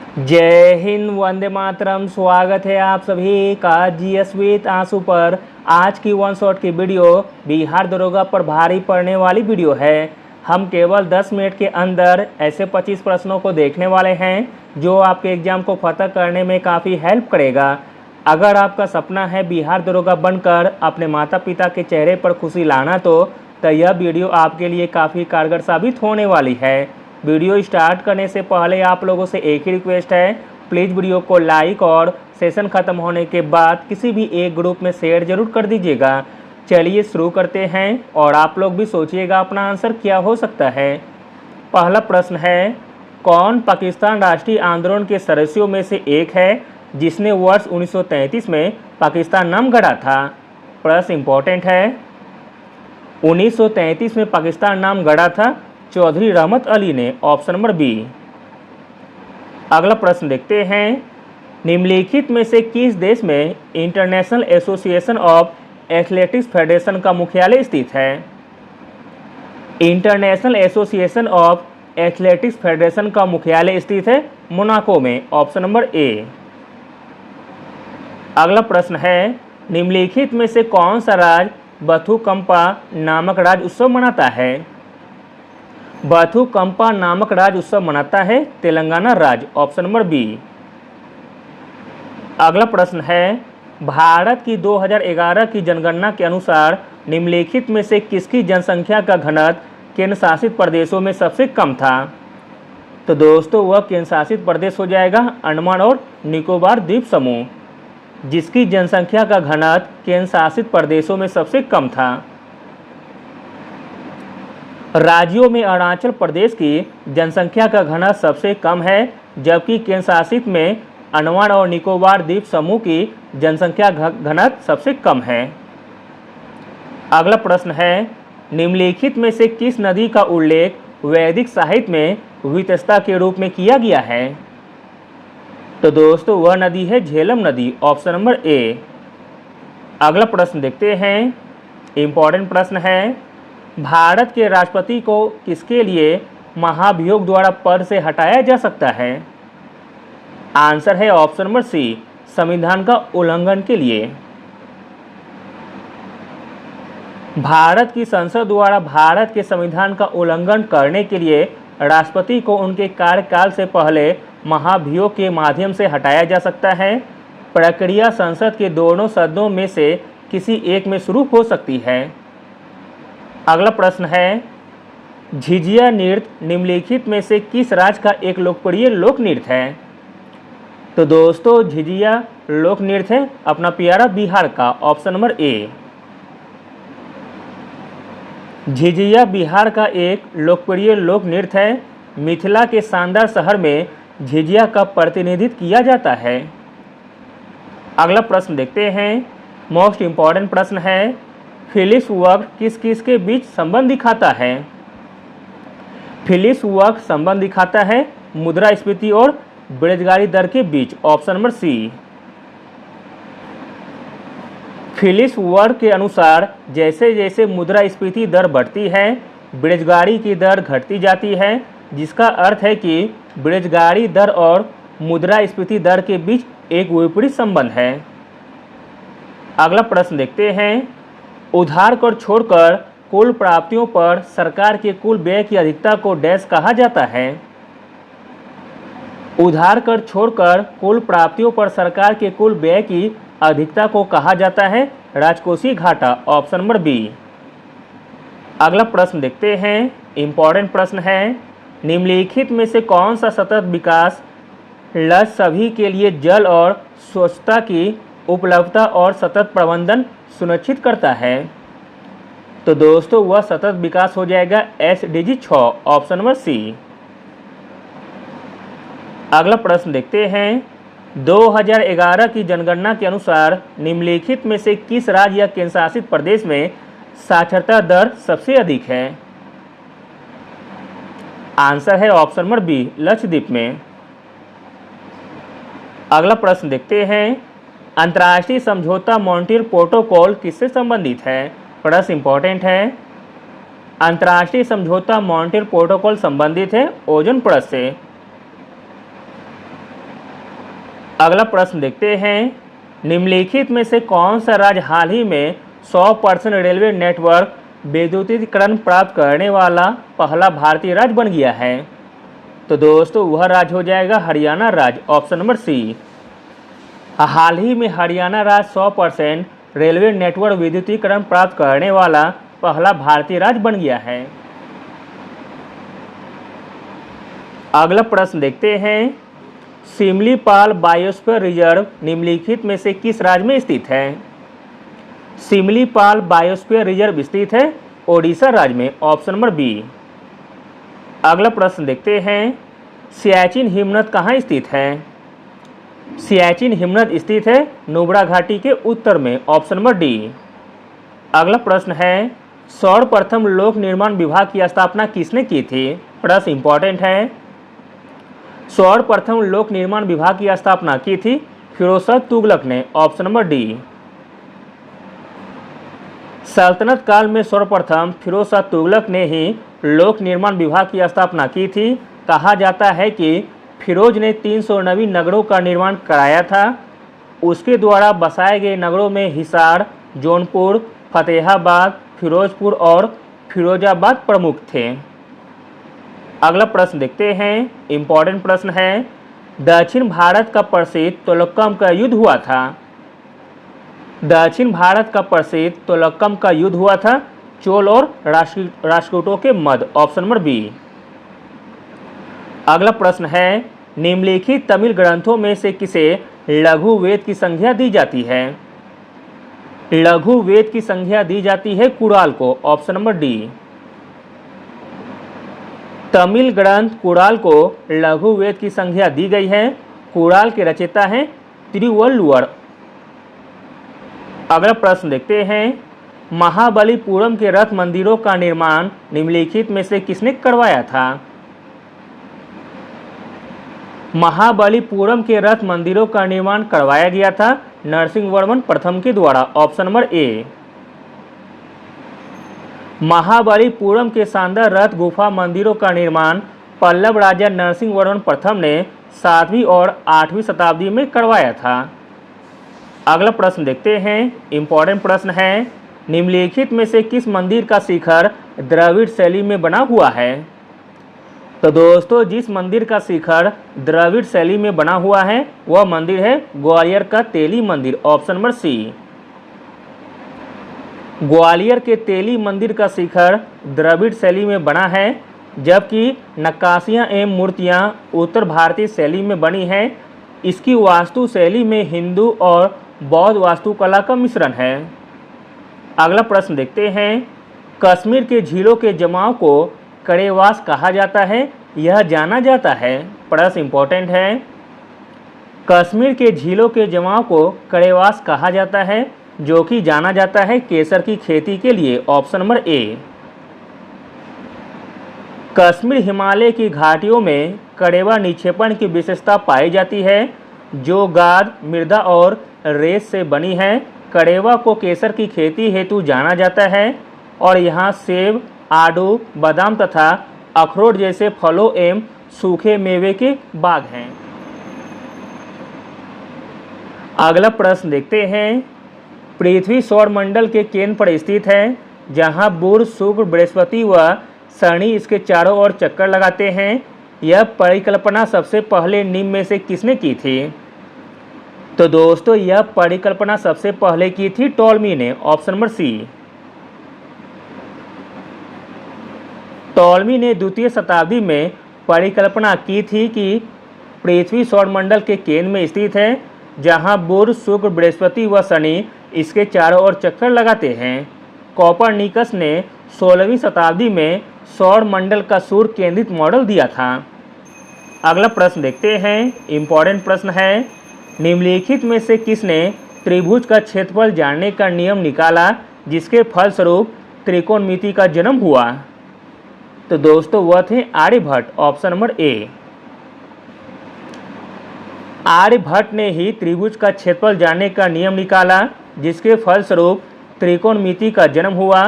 जय हिंद, वंदे मातरम। स्वागत है आप सभी का जीएस विद आंसू पर। आज की वन शॉट की वीडियो बिहार दरोगा पर भारी पड़ने वाली वीडियो है। हम केवल 10 मिनट के अंदर ऐसे 25 प्रश्नों को देखने वाले हैं जो आपके एग्जाम को फतह करने में काफ़ी हेल्प करेगा। अगर आपका सपना है बिहार दरोगा बनकर अपने माता पिता के चेहरे पर खुशी लाना तो यह वीडियो आपके लिए काफ़ी कारगर साबित होने वाली है। वीडियो स्टार्ट करने से पहले आप लोगों से एक ही रिक्वेस्ट है, प्लीज़ वीडियो को लाइक और सेशन ख़त्म होने के बाद किसी भी एक ग्रुप में शेयर जरूर कर दीजिएगा। चलिए शुरू करते हैं और आप लोग भी सोचिएगा अपना आंसर क्या हो सकता है। पहला प्रश्न है, कौन पाकिस्तान राष्ट्रीय आंदोलन के सदस्यों में से एक है जिसने वर्ष 1933 में पाकिस्तान नाम गढ़ा था? प्रश्न इंपॉर्टेंट है। 1933 में पाकिस्तान नाम गढ़ा था चौधरी रहमत अली ने, ऑप्शन नंबर बी। अगला प्रश्न देखते हैं, निम्नलिखित में से किस देश में international association of athletics federation का मुख्यालय स्थित है? International association of athletics federation का मुख्यालय स्थित है मोनाको में, ऑप्शन नंबर ए। अगला प्रश्न है, निम्नलिखित में से कौन सा राज्य बथुकंपा नामक राज्य उत्सव मनाता है? बथुकंपा नामक राज्य उत्सव मनाता है तेलंगाना राज्य, ऑप्शन नंबर बी। अगला प्रश्न है, भारत की 2011 की जनगणना के अनुसार निम्नलिखित में से किसकी जनसंख्या का घनत्व केंद्र शासित प्रदेशों में सबसे कम था? तो दोस्तों वह केंद्र शासित प्रदेश हो जाएगा अंडमान और निकोबार द्वीप समूह, जिसकी जनसंख्या का घनत्व केंद्र शासित प्रदेशों में सबसे कम था। राज्यों में अरुणाचल प्रदेश की जनसंख्या का घनत्व सबसे कम है, जबकि केंद्र शासित में अंडमान और निकोबार द्वीप समूह की जनसंख्या घनत्व सबसे कम है। अगला प्रश्न है, निम्नलिखित में से किस नदी का उल्लेख वैदिक साहित्य में वितस्ता के रूप में किया गया है? तो दोस्तों वह नदी है झेलम नदी, ऑप्शन नंबर ए। अगला प्रश्न देखते हैं, इंपॉर्टेंट प्रश्न है, भारत के राष्ट्रपति को किसके लिए महाभियोग द्वारा पद से हटाया जा सकता है? आंसर है ऑप्शन नंबर सी, संविधान का उल्लंघन के लिए। भारत की संसद द्वारा भारत के संविधान का उल्लंघन करने के लिए राष्ट्रपति को उनके कार्यकाल से पहले महाभियोग के माध्यम से हटाया जा सकता है। प्रक्रिया संसद के दोनों सदनों में से किसी एक में शुरू हो सकती है। अगला प्रश्न है, झिझिया नृत्य निम्नलिखित में से किस राज्य का एक लोकप्रिय लोक नृत्य है? तो दोस्तों झिझिया लोक नृत्य है अपना प्यारा बिहार का, ऑप्शन नंबर ए। झिझिया बिहार का एक लोकप्रिय लोक नृत्य है। मिथिला के शानदार शहर में झिझिया का प्रतिनिधित्व किया जाता है। अगला प्रश्न देखते हैं, मोस्ट इम्पॉर्टेंट प्रश्न है, फिलिप्स वक्र किस किस के बीच संबंध दिखाता है? फिलिप्स वक्र संबंध दिखाता है मुद्रास्फीति और बेरोजगारी दर के बीच, ऑप्शन नंबर सी। फिलिप्स वक्र के अनुसार जैसे जैसे मुद्रास्फीति दर बढ़ती है बेरोजगारी की दर घटती जाती है, जिसका अर्थ है कि बेरोजगारी दर और मुद्रास्फीति दर के बीच एक विपरीत संबंध है। अगला प्रश्न देखते हैं, उधार कर छोड़कर कुल प्राप्तियों पर सरकार के कुल व्यय की अधिकता को डैश कहा जाता है? उधार कर छोड़कर कुल प्राप्तियों पर सरकार के कुल व्यय की अधिकता को कहा जाता है राजकोषीय घाटा, ऑप्शन नंबर बी। अगला प्रश्न देखते हैं, इंपॉर्टेंट प्रश्न है, निम्नलिखित में से कौन सा सतत विकास लक्ष्य सभी के लिए जल और स्वच्छता की उपलब्धता और सतत प्रबंधन सुनिश्चित करता है? तो दोस्तों वह सतत विकास हो जाएगा SDG 6, ऑप्शन नंबर सी। अगला प्रश्न देखते हैं, 2011 की जनगणना के अनुसार निम्नलिखित में से किस राज्य या केंद्र शासित प्रदेश में साक्षरता दर सबसे अधिक है? आंसर है ऑप्शन नंबर बी, लक्षद्वीप में। अगला प्रश्न देखते हैं, अंतर्राष्ट्रीय समझौता मॉन्ट्रियल प्रोटोकॉल किससे संबंधित है? प्रश्न इंपॉर्टेंट है। अंतर्राष्ट्रीय समझौता मॉन्ट्रियल प्रोटोकॉल संबंधित है ओजोन परत से। अगला प्रश्न देखते हैं, निम्नलिखित में से कौन सा राज्य हाल ही में 100% रेलवे नेटवर्क विद्युतीकरण प्राप्त करने वाला पहला भारतीय राज्य बन गया है? तो दोस्तों वह राज्य हो जाएगा हरियाणा राज्य, ऑप्शन नंबर सी। हाल ही में हरियाणा राज्य 100% रेलवे नेटवर्क विद्युतीकरण प्राप्त करने वाला पहला भारतीय राज्य बन गया है। अगला प्रश्न देखते हैं, सिमलीपाल बायोस्फीयर रिजर्व निम्नलिखित में से किस राज्य में स्थित है? सिमलीपाल बायोस्फीयर रिजर्व स्थित है ओडिशा राज्य में, ऑप्शन नंबर बी। अगला प्रश्न देखते हैं, सियाचिन हिमनद कहाँ स्थित है? सियाचिन हिमनद स्थित है नुब्रा घाटी के उत्तर में, ऑप्शन नंबर डी। अगला प्रश्न है, सर्वप्रथम लोक निर्माण विभाग की स्थापना किसने की थी? प्रश्न इंपॉर्टेंट है। सर्वप्रथम लोक निर्माण विभाग की स्थापना की थी फिरोज तुगलक ने, ऑप्शन नंबर डी। सल्तनत काल में सर्वप्रथम फिरोज तुगलक ने ही लोक निर्माण विभाग की स्थापना की थी। कहा जाता है कि फिरोज ने 390 नगरों का निर्माण कराया था। उसके द्वारा बसाए गए नगरों में हिसार, जौनपुर, फतेहाबाद, फिरोजपुर और फिरोजाबाद प्रमुख थे। अगला प्रश्न देखते हैं, इम्पॉर्टेंट प्रश्न है, दक्षिण भारत का प्रसिद्ध तोलक्कम का युद्ध हुआ था। दक्षिण भारत का प्रसिद्ध तोलक्कम का युद्ध हुआ था चोल और राष्ट्रकूटों के मध्य, ऑप्शन नंबर बी। अगला प्रश्न है, निम्नलिखित तमिल ग्रंथों में से किसे लघु वेद की संज्ञा दी जाती है? लघु वेद की संज्ञा दी जाती है कुराल को, ऑप्शन नंबर डी। तमिल ग्रंथ कुराल को लघु वेद की संज्ञा दी गई है। कुराल के रचयिता हैं तिरुवल्लुवर। अगला प्रश्न देखते हैं, महाबलीपुरम के रथ मंदिरों का निर्माण निम्नलिखित में से किसने करवाया था? महाबलीपुरम के रथ मंदिरों का निर्माण करवाया गया था नरसिंहवर्मन प्रथम के द्वारा, ऑप्शन नंबर ए। महाबलीपुरम के शानदार रथ गुफा मंदिरों का निर्माण पल्लव राजा नरसिंहवर्मन प्रथम ने 7वीं और 8वीं शताब्दी में करवाया था। अगला प्रश्न देखते हैं, इम्पॉर्टेंट प्रश्न है, निम्नलिखित में से किस मंदिर का शिखर द्रविड़ शैली में बना हुआ है? तो दोस्तों जिस मंदिर का शिखर द्रविड़ शैली में बना हुआ है वह मंदिर है ग्वालियर का तेली मंदिर, ऑप्शन नंबर सी। ग्वालियर के तेली मंदिर का शिखर द्रविड़ शैली में बना है, जबकि नक्काशियाँ एवं मूर्तियाँ उत्तर भारतीय शैली में बनी हैं। इसकी वास्तु शैली में हिंदू और बौद्ध वास्तुकला का मिश्रण है। अगला प्रश्न देखते हैं, कश्मीर के झीलों के जमाव को कड़ेवास कहा जाता है, यह जाना जाता है। प्रश्न इंपॉर्टेंट है। कश्मीर के झीलों के जमाव को कड़ेवास कहा जाता है, जो कि जाना जाता है केसर की खेती के लिए, ऑप्शन नंबर ए। कश्मीर हिमालय की घाटियों में कड़ेवा निक्षेपण की विशेषता पाई जाती है, जो गाद, मृदा और रेत से बनी है। कड़ेवा को केसर की खेती हेतु जाना जाता है और यहाँ सेब, आड़ू, बादाम तथा अखरोट जैसे फलों एवं सूखे मेवे के बाग हैं। अगला प्रश्न देखते हैं, पृथ्वी सौरमंडल के केंद्र पर स्थित है, जहाँ बुध, शुक्र, बृहस्पति व शनि इसके चारों ओर चक्कर लगाते हैं। यह परिकल्पना सबसे पहले निम्न में से किसने की थी? तो दोस्तों यह परिकल्पना सबसे पहले की थी टॉलमी ने, ऑप्शन नंबर सी। टॉलमी ने द्वितीय शताब्दी में परिकल्पना की थी कि पृथ्वी सौरमंडल के केंद्र में स्थित है, जहां बुध, शुक्र, बृहस्पति व शनि इसके चारों ओर चक्कर लगाते हैं। कोपरनिकस ने 16वीं शताब्दी में सौरमंडल का सूर्य केंद्रित मॉडल दिया था। अगला प्रश्न देखते हैं, इम्पॉर्टेंट प्रश्न है, निम्नलिखित में से किसने त्रिभुज का क्षेत्रफल जानने का नियम निकाला, जिसके फलस्वरूप त्रिकोणमिति का जन्म हुआ? तो दोस्तों वह थे Aryabhata, option number A. Aryabhata ने ही त्रिभुज का क्षेत्रफल जानने का नियम निकाला, जिसके फलस्वरूप त्रिकोणमिति का जन्म हुआ।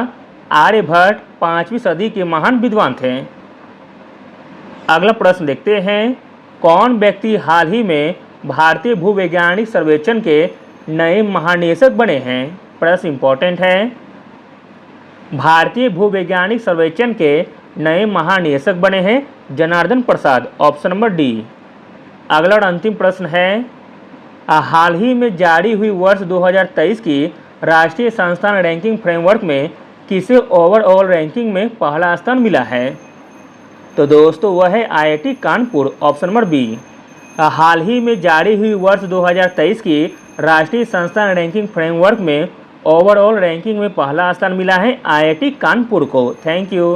आर्यभट्ट 5वीं सदी के महान विद्वान थे। अगला प्रश्न देखते हैं, कौन व्यक्ति हाल ही में भारतीय भूवैज्ञानिक सर्वेक्षण के नए महानिदेशक बने हैं? प्रश्न इंपॉर्टेंट है। भारतीय भूवैज्ञानिक सर्वेक्षण के नए महानिदेशक बने हैं जनार्दन प्रसाद, ऑप्शन नंबर डी। अगला और अंतिम प्रश्न है, हाल ही में जारी हुई वर्ष 2023 की राष्ट्रीय संस्थान रैंकिंग फ्रेमवर्क में किसे ओवरऑल रैंकिंग में पहला स्थान मिला है? तो दोस्तों वह है IIT Kanpur, option number B. हाल ही में जारी हुई वर्ष 2023 की राष्ट्रीय संस्थान रैंकिंग फ्रेमवर्क में ओवरऑल रैंकिंग में पहला स्थान मिला है IIT कानपुर को। Thank you.